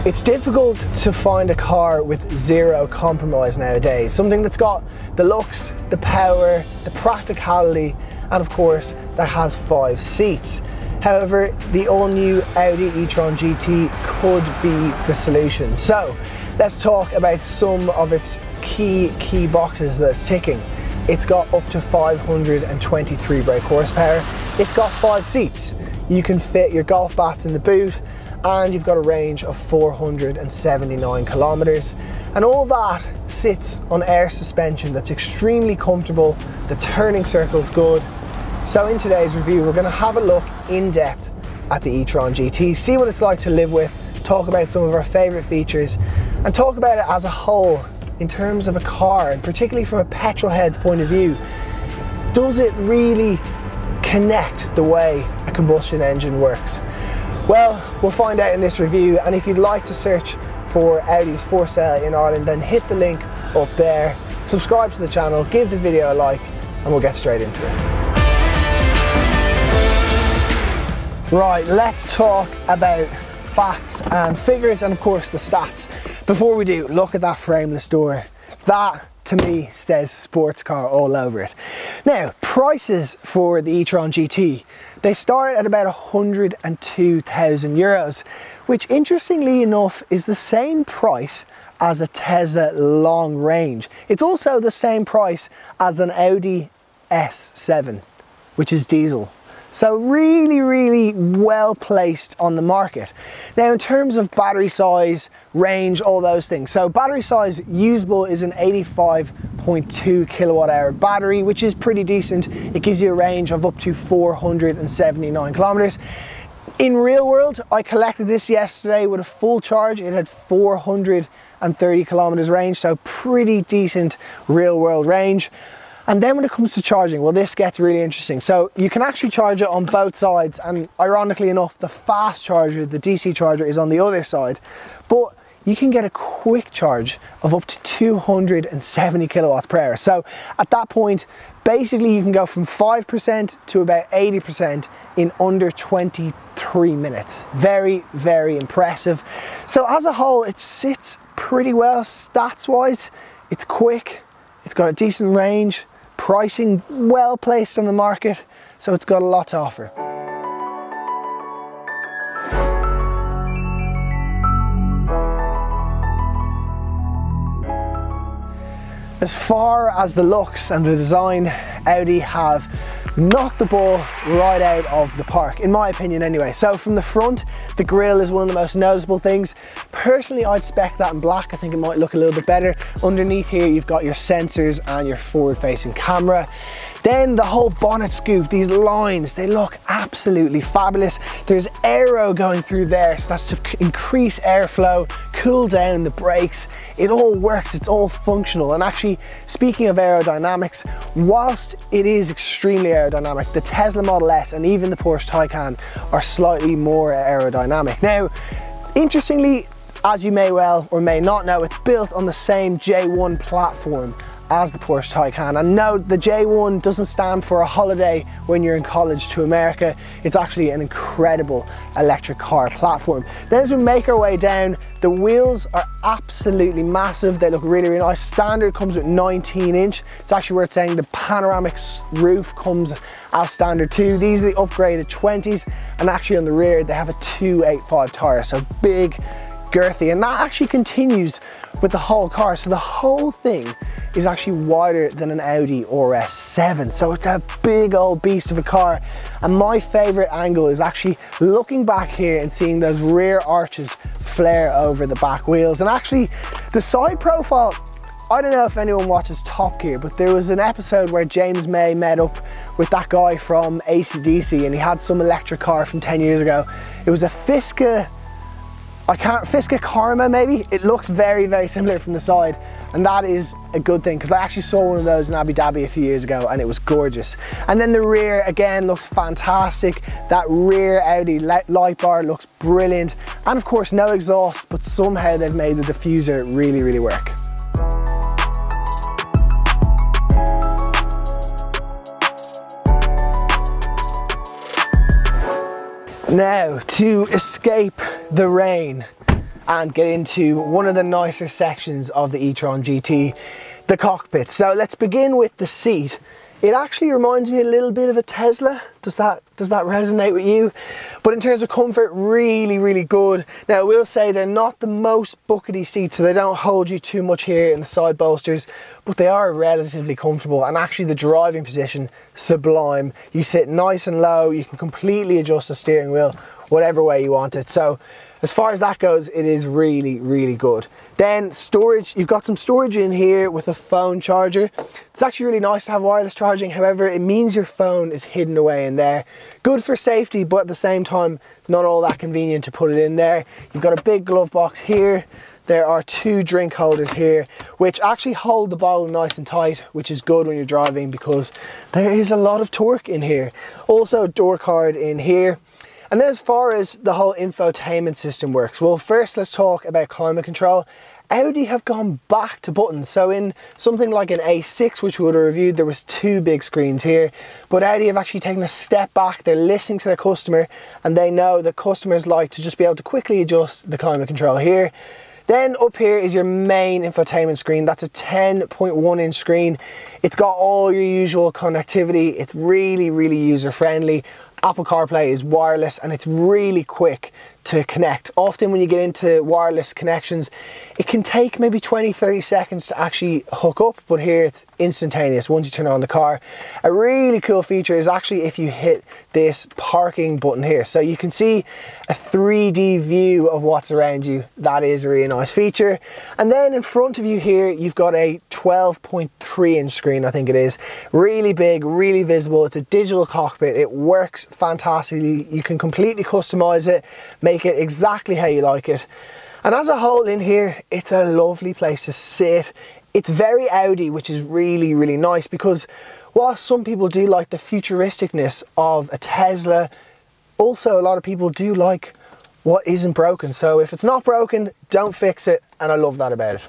It's difficult to find a car with zero compromise nowadays. Something that's got the looks, the power, the practicality, and of course, that has 5 seats. However, the all-new Audi e-tron GT could be the solution. So, let's talk about some of its key boxes that it's ticking. It's got up to 523 brake horsepower. It's got 5 seats. You can fit your golf bats in the boot, and you've got a range of 479 kilometers. And all that sits on air suspension that's extremely comfortable. The turning circle's good. So in today's review, we're gonna have a look in depth at the e-tron GT, see what it's like to live with, talk about some of our favorite features, and talk about it as a whole in terms of a car, and particularly from a petrol head's point of view. Does it really connect the way a combustion engine works? Well, we'll find out in this review, and if you'd like to search for Audis for sale in Ireland, then hit the link up there, subscribe to the channel, give the video a like, and we'll get straight into it. Right, let's talk about facts and figures, and of course the stats. Before we do, look at that frameless door. That, to me, says sports car all over it. Now, prices for the e-tron GT, they start at about 102,000 euros, which interestingly enough is the same price as a Tesla long range. It's also the same price as an Audi S7, which is diesel. So really well placed on the market. Now in terms of battery size, range, all those things. So battery size usable is an 85.2 kilowatt hour battery, which is pretty decent. It gives you a range of up to 479 kilometers. In real world, I collected this yesterday with a full charge. It had 430 kilometers range, so pretty decent real world range. And then when it comes to charging, well, this gets really interesting. So you can actually charge it on both sides, and ironically enough, the fast charger, the DC charger, is on the other side. But you can get a quick charge of up to 270 kilowatts per hour. So at that point, basically you can go from 5% to about 80% in under 23 minutes. Very impressive. So as a whole, it sits pretty well stats wise. It's quick, it's got a decent range, pricing well placed on the market, so it's got a lot to offer. As far as the looks and the design, Audi have knocked the ball right out of the park, in my opinion anyway. So from the front, the grille is one of the most noticeable things. Personally, I'd spec that in black. I think it might look a little bit better. Underneath here, you've got your sensors and your forward-facing camera. Then the whole bonnet scoop, these lines, they look absolutely fabulous. There's aero going through there, so that's to increase airflow, cool down the brakes. It all works, it's all functional. And actually, speaking of aerodynamics, whilst it is extremely aerodynamic, the Tesla Model S and even the Porsche Taycan are slightly more aerodynamic. Now, interestingly, as you may well or may not know, it's built on the same J1 platform as the Porsche Taycan. And no, the J1 doesn't stand for a holiday when you're in college to America. It's actually an incredible electric car platform. Then as we make our way down, the wheels are absolutely massive. They look really nice. Standard comes with 19-inch. It's actually worth saying the panoramic roof comes as standard too. These are the upgraded 20s, and actually on the rear they have a 285 tire, so big, girthy, and that actually continues with the whole car. So the whole thing is actually wider than an Audi RS7, so it's a big old beast of a car. And my favorite angle is actually looking back here and seeing those rear arches flare over the back wheels. And actually the side profile, I don't know if anyone watches Top Gear, but there was an episode where James May met up with that guy from AC/DC, and he had some electric car from 10 years ago. It was a Fisker Karma maybe. It looks very similar from the side, and that is a good thing, because I actually saw one of those in Abu Dhabi a few years ago and it was gorgeous. And then the rear again looks fantastic. That rear Audi light bar looks brilliant, and of course no exhaust, but somehow they've made the diffuser really work. Now, to escape the rain and get into one of the nicer sections of the e-tron GT, the cockpit. So let's begin with the seat. It actually reminds me a little bit of a Tesla. Does that resonate with you? But in terms of comfort, really, really good. Now, I will say they're not the most buckety seats, so they don't hold you too much here in the side bolsters, but they are relatively comfortable, and actually the driving position, sublime. You sit nice and low, you can completely adjust the steering wheel whatever way you want it. So as far as that goes, it is really, really good. Then storage, you've got some storage in here with a phone charger. It's actually really nice to have wireless charging. However, it means your phone is hidden away in there. Good for safety, but at the same time, not all that convenient to put it in there. You've got a big glove box here. There are 2 drink holders here, which actually hold the bottle nice and tight, which is good when you're driving because there is a lot of torque in here. Also, door card in here. And then as far as the whole infotainment system works, well, first let's talk about climate control. Audi have gone back to buttons. So in something like an A6, which we would have reviewed, there was 2 big screens here, but Audi have actually taken a step back. They're listening to their customer, and they know that customers like to just be able to quickly adjust the climate control here. Then up here is your main infotainment screen. That's a 10.1 inch screen. It's got all your usual connectivity. It's really, really user friendly. Apple CarPlay is wireless and it's really quick to connect. Often when you get into wireless connections, it can take maybe 20-30 seconds to actually hook up, but here it's instantaneous once you turn on the car. A really cool feature is actually if you hit this parking button here, so you can see a 3D view of what's around you. That is a really nice feature. And then in front of you here, you've got a 12.3 inch screen, I think it is. Really big, really visible. It's a digital cockpit. It works fantastically. You can completely customize it, make it exactly how you like it. And as a whole in here, it's a lovely place to sit. It's very Audi, which is really, really nice, because while some people do like the futuristicness of a Tesla, also a lot of people do like what isn't broken. So if it's not broken, don't fix it, and I love that about it.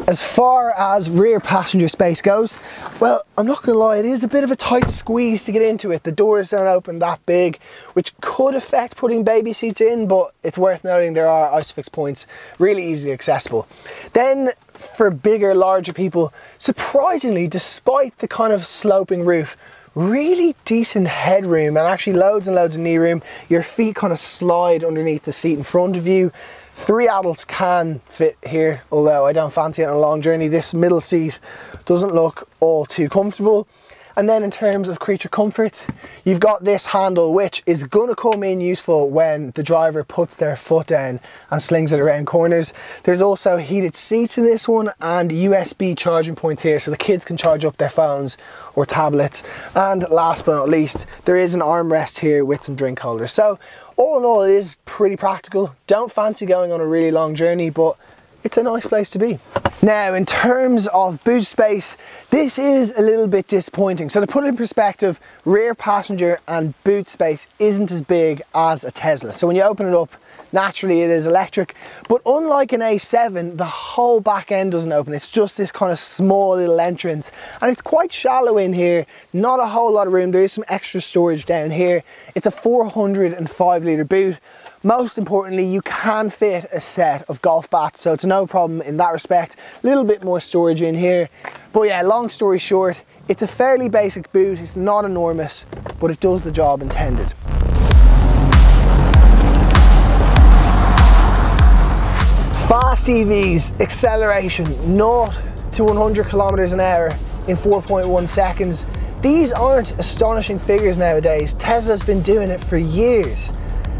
As far as rear passenger space goes, well, I'm not gonna lie, it is a bit of a tight squeeze to get into it. The doors don't open that big, which could affect putting baby seats in, but it's worth noting there are ISOFIX points, really easily accessible. Then for bigger, larger people, surprisingly, despite the kind of sloping roof, really decent headroom, and actually loads and loads of knee room. Your feet kind of slide underneath the seat in front of you. 3 adults can fit here, although I don't fancy it on a long journey. This middle seat doesn't look all too comfortable. And then in terms of creature comforts, you've got this handle, which is going to come in useful when the driver puts their foot down and slings it around corners. There's also heated seats in this one and USB charging points here, so the kids can charge up their phones or tablets. And last but not least, there is an armrest here with some drink holders. So all in all, it is pretty practical. Don't fancy going on a really long journey, but it's a nice place to be. Now, in terms of boot space, this is a little bit disappointing. So to put it in perspective, rear passenger and boot space isn't as big as a Tesla. So when you open it up, naturally it is electric, but unlike an A7, the whole back end doesn't open. It's just this kind of small little entrance, and it's quite shallow in here, not a whole lot of room. There is some extra storage down here. It's a 405 litre boot. Most importantly, you can fit a set of golf bats, so it's no problem in that respect. A little bit more storage in here. But yeah, long story short, it's a fairly basic boot. It's not enormous, but it does the job intended. Fast EVs, acceleration, 0 to 100 kilometers an hour in 4.1 seconds. These aren't astonishing figures nowadays. Tesla's been doing it for years.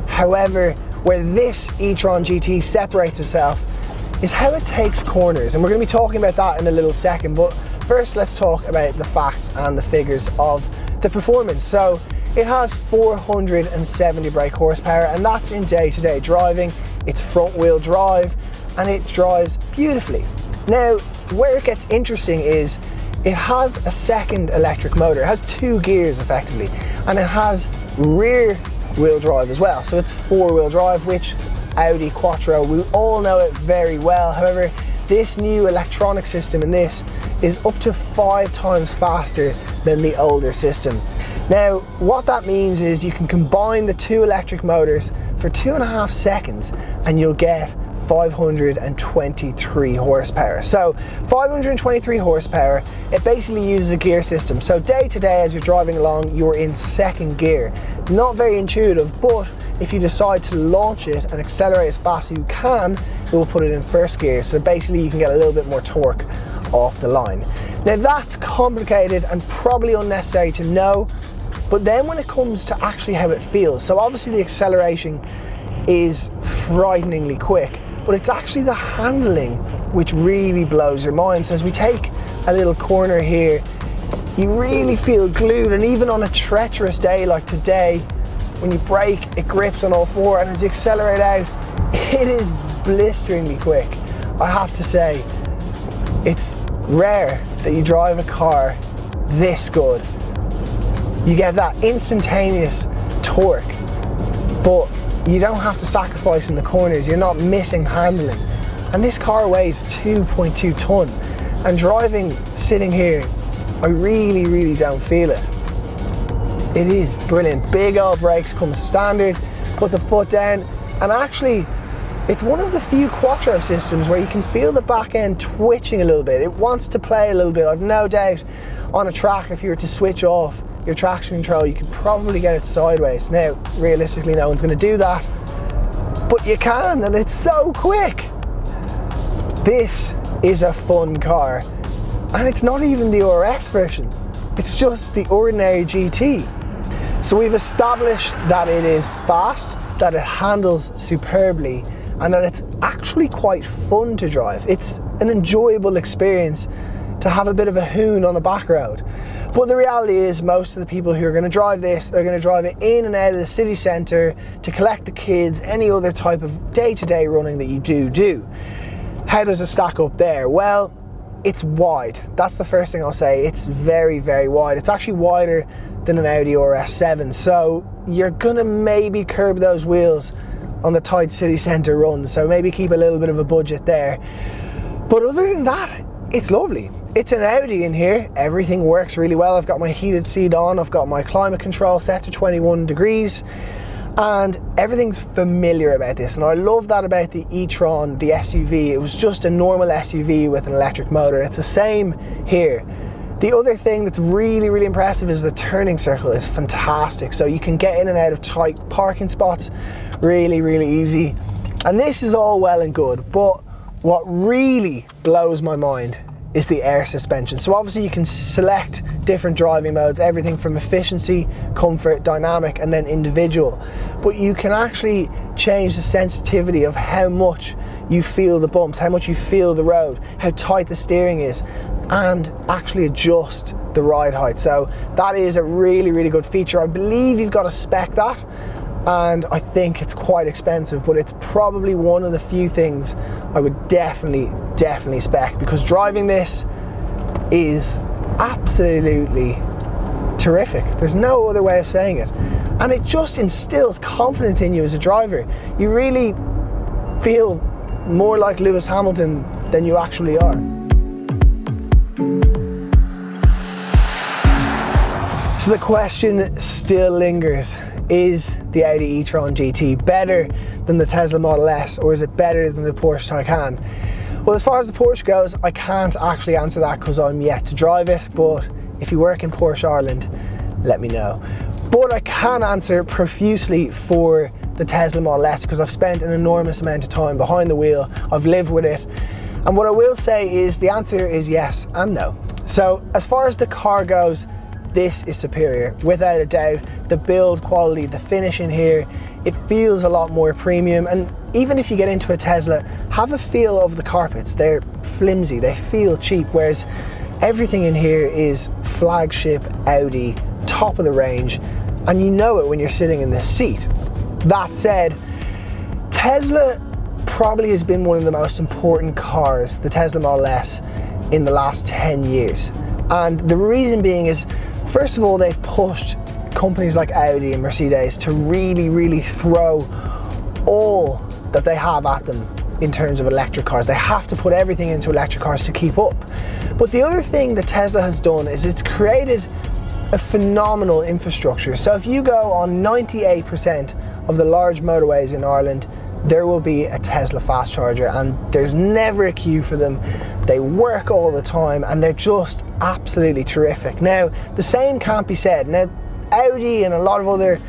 However, where this e-tron GT separates itself is how it takes corners, and we're going to be talking about that in a little second. But first, let's talk about the facts and the figures of the performance. So it has 470 brake horsepower, and that's in day-to-day driving. It's front-wheel drive, and it drives beautifully. Now, where it gets interesting is it has a second electric motor. It has 2 gears effectively, and it has rear wheel drive as well. So it's 4-wheel drive, which Audi Quattro, we all know it very well. However, this new electronic system in this is up to 5 times faster than the older system. Now, what that means is you can combine the 2 electric motors for 2.5 seconds and you'll get 523 horsepower. So 523 horsepower, it basically uses a gear system. So day to day as you're driving along, you're in second gear. Not very intuitive, but if you decide to launch it and accelerate as fast as you can, it will put it in first gear. So basically you can get a little bit more torque off the line. Now that's complicated and probably unnecessary to know, but then when it comes to actually how it feels, so obviously the acceleration is frighteningly quick, but it's actually the handling which really blows your mind. So as we take a little corner here, you really feel glued, and even on a treacherous day like today, when you brake, it grips on all four, and as you accelerate out, it is blisteringly quick. I have to say, it's rare that you drive a car this good. You get that instantaneous torque, but you don't have to sacrifice in the corners. You're not missing handling. And this car weighs 2.2 tonne. And driving, sitting here, I really don't feel it. It is brilliant. Big old brakes come standard, put the foot down, and actually, it's one of the few quattro systems where you can feel the back end twitching a little bit. It wants to play a little bit. I've no doubt on a track, if you were to switch off your traction control, you could probably get it sideways. Now, realistically, no one's going to do that, but you can, and it's so quick. This is a fun car, and it's not even the RS version. It's just the ordinary GT. So we've established that it is fast, that it handles superbly, and that it's actually quite fun to drive. It's an enjoyable experience to have a bit of a hoon on the back road. But the reality is, most of the people who are going to drive this are going to drive it in and out of the city centre to collect the kids, any other type of day-to-day running that you do. How does it stack up there? Well, it's wide. That's the first thing I'll say. It's very wide. It's actually wider than an Audi RS7, so you're going to maybe curb those wheels on the tight city centre runs, so maybe keep a little bit of a budget there. But other than that, it's lovely. It's an Audi in here. Everything works really well. I've got my heated seat on. I've got my climate control set to 21 degrees. And everything's familiar about this. And I love that about the e-tron, the SUV. It was just a normal SUV with an electric motor. It's the same here. The other thing that's really impressive is the turning circle is fantastic. So you can get in and out of tight parking spots really easy. And this is all well and good, but what really blows my mind is the air suspension. So obviously you can select different driving modes, everything from efficiency, comfort, dynamic, and then individual. But you can actually change the sensitivity of how much you feel the bumps, how much you feel the road, how tight the steering is, and actually adjust the ride height. So that is a really good feature. I believe you've got to spec that, and I think it's quite expensive, but it's probably one of the few things I would definitely spec, because driving this is absolutely terrific. There's no other way of saying it. And it just instills confidence in you as a driver. You really feel more like Lewis Hamilton than you actually are. So the question still lingers. Is the Audi e-tron GT better than the Tesla Model S, or is it better than the Porsche Taycan? Well, as far as the Porsche goes, I can't actually answer that because I'm yet to drive it, but if you work in Porsche Ireland, let me know. But I can answer profusely for the Tesla Model S because I've spent an enormous amount of time behind the wheel, I've lived with it, and what I will say is the answer is yes and no. So as far as the car goes, this is superior, without a doubt. The build quality, the finish in here, it feels a lot more premium. And even if you get into a Tesla, have a feel of the carpets. They're flimsy, they feel cheap, whereas everything in here is flagship Audi, top of the range, and you know it when you're sitting in this seat. That said, Tesla probably has been one of the most important cars, the Tesla Model S, in the last 10 years. And the reason being is, first of all, they've pushed companies like Audi and Mercedes to really throw all that they have at them in terms of electric cars. They have to put everything into electric cars to keep up. But the other thing that Tesla has done is it's created a phenomenal infrastructure. So if you go on 98% of the large motorways in Ireland, there will be a Tesla fast charger, and there's never a queue for them. They work all the time and they're just absolutely terrific. Now, the same can't be said. Now, Audi and a lot of other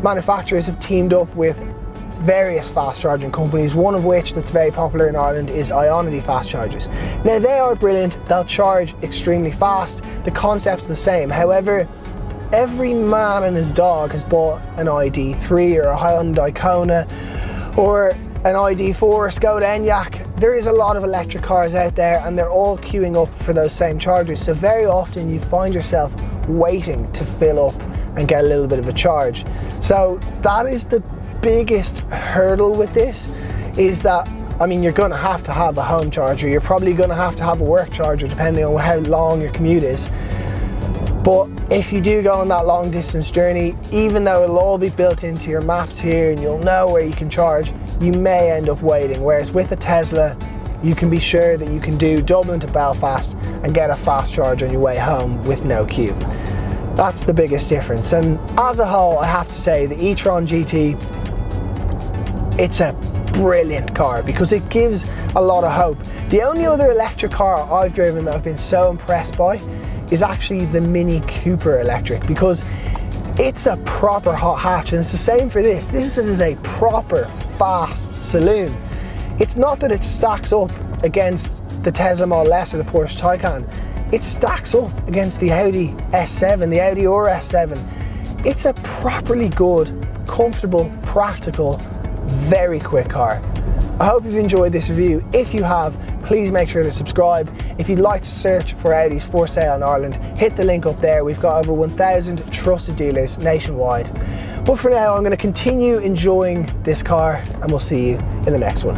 manufacturers have teamed up with various fast charging companies, one of which that's very popular in Ireland is Ionity fast chargers. Now, they are brilliant, they'll charge extremely fast, the concept's the same. However, every man and his dog has bought an ID3 or a Hyundai Kona or an ID4 or Skoda Enyaq. There is a lot of electric cars out there and they're all queuing up for those same chargers. So very often you find yourself waiting to fill up and get a little bit of a charge. So that is the biggest hurdle with this, is that, I mean, you're going to have a home charger. You're probably going to have a work charger depending on how long your commute is. But if you do go on that long distance journey, even though it'll all be built into your maps here and you'll know where you can charge, you may end up waiting. Whereas with a Tesla, you can be sure that you can do Dublin to Belfast and get a fast charge on your way home with no queue. That's the biggest difference. And as a whole, I have to say the e-tron GT, it's a brilliant car because it gives a lot of hope. The only other electric car I've driven that I've been so impressed by is actually the Mini Cooper electric, because it's a proper hot hatch, and it's the same for this. This is a proper fast saloon. It's not that it stacks up against the Tesla Model S or the Porsche Taycan. It stacks up against the Audi S7, the Audi RS7. It's a properly good, comfortable, practical, very quick car. I hope you've enjoyed this review. If you have, please make sure to subscribe. If you'd like to search for Audis for sale in Ireland, hit the link up there. We've got over 1,000 trusted dealers nationwide. But for now, I'm going to continue enjoying this car and we'll see you in the next one.